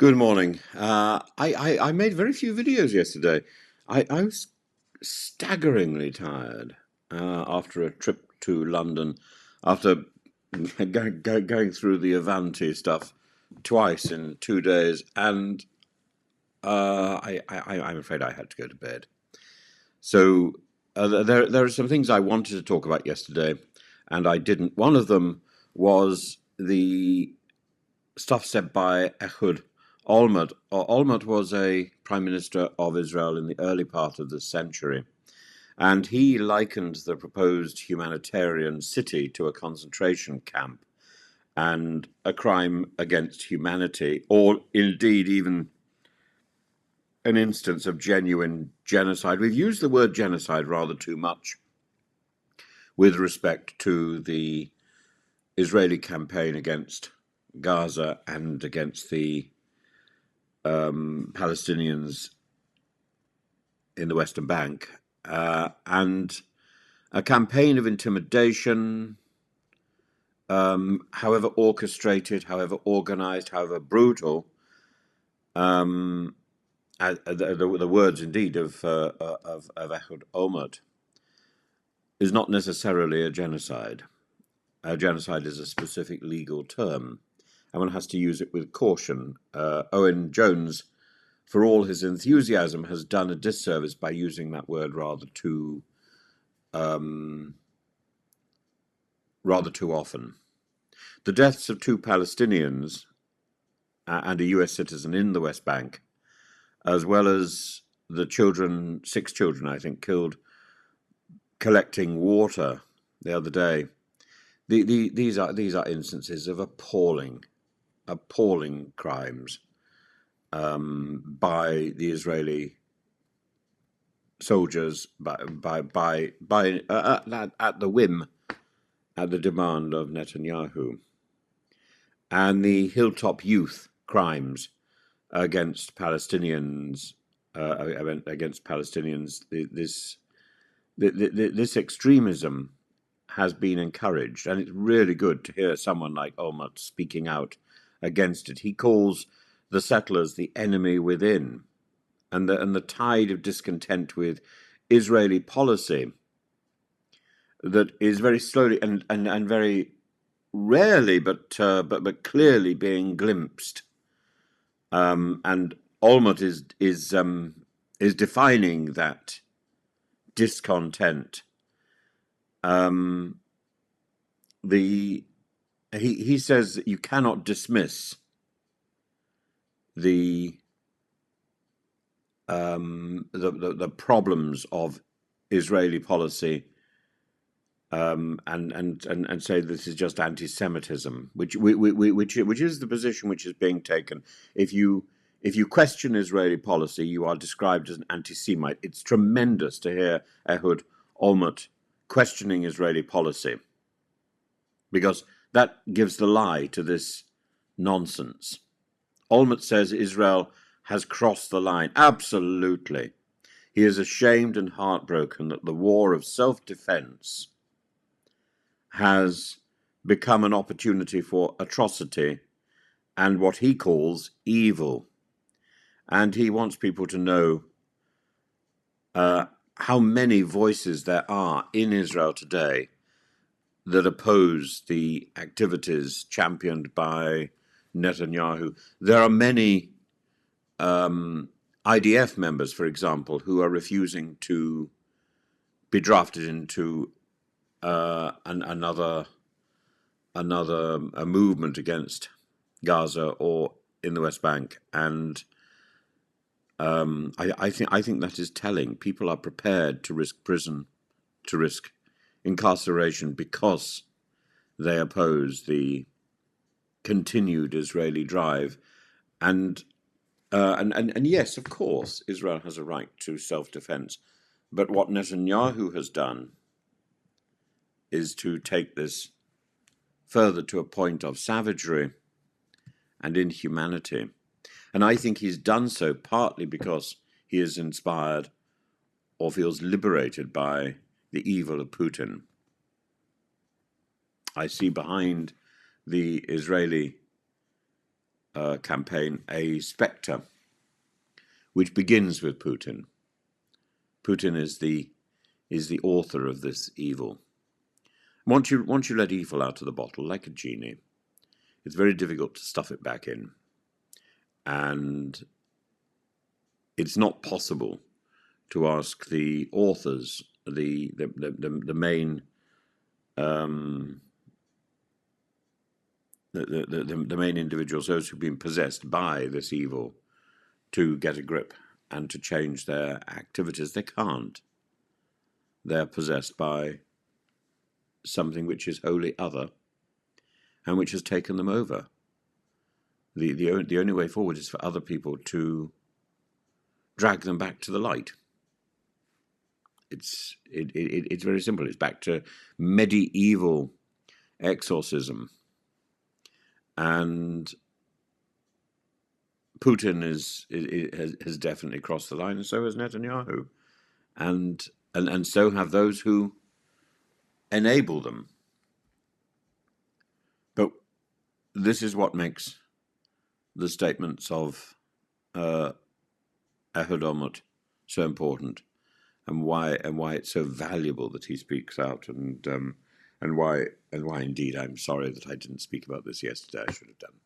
Good morning. I made very few videos yesterday. I was staggeringly tired after a trip to London, after going through the Avanti stuff twice in 2 days, and I'm afraid I had to go to bed. So there are some things I wanted to talk about yesterday, and I didn't. One of them was the stuff said by Ehud Olmert. Olmert was a prime minister of Israel in the early part of this century, and he likened the proposed humanitarian city to a concentration camp and a crime against humanity, or indeed even an instance of genuine genocide. We've used the word genocide rather too much with respect to the Israeli campaign against Gaza and against the Palestinians in the Western Bank, and a campaign of intimidation, however orchestrated, however organized, however brutal. The words indeed of Ehud Olmert is not necessarily a genocide. A genocide is a specific legal term, and one has to use it with caution. Owen Jones, for all his enthusiasm, has done a disservice by using that word rather too often. The deaths of 2 Palestinians and a US citizen in the West Bank, as well as the 6 children, I think, killed collecting water the other day. These are instances of appalling crimes by the Israeli soldiers, at the whim, at the demand of Netanyahu, and the hilltop youth crimes against Palestinians. This extremism has been encouraged, and it's really good to hear someone like Olmert speaking out against it. He calls the settlers the enemy within, and the tide of discontent with Israeli policy that is very slowly and very rarely, but clearly being glimpsed. And Olmert is defining that discontent. He says that you cannot dismiss the problems of Israeli policy and say this is just anti-Semitism, which is the position which is being taken. If you question Israeli policy, you are described as an anti-Semite. It's tremendous to hear Ehud Olmert questioning Israeli policy, because that gives the lie to this nonsense. Olmert says Israel has crossed the line. Absolutely. He is ashamed and heartbroken that the war of self-defense has become an opportunity for atrocity and what he calls evil. And he wants people to know how many voices there are in Israel today that oppose the activities championed by Netanyahu. There are many IDF members, for example, who are refusing to be drafted into another movement against Gaza or in the West Bank, and I think that is telling. People are prepared to risk prison, to risk incarceration, because they oppose the continued Israeli drive. And yes, of course, Israel has a right to self-defense. But what Netanyahu has done is to take this further to a point of savagery and inhumanity. And I think he's done so partly because he is inspired or feels liberated by the evil of Putin. I see behind the Israeli campaign a spectre, which begins with Putin. Putin is the author of this evil. Once you let evil out of the bottle, like a genie, it's very difficult to stuff it back in, and it's not possible to ask the authors, the main the main individuals, those who've been possessed by this evil, to get a grip and to change their activities. They can't. They're possessed by something which is wholly other and which has taken them over. The only way forward is for other people to drag them back to the light. It's very simple. It's back to medieval exorcism. And Putin has definitely crossed the line, and so has Netanyahu, and so have those who enable them. But this is what makes the statements of Ehud Olmert so important, and why it's so valuable that he speaks out, and why indeed I'm sorry that I didn't speak about this yesterday. I should have done.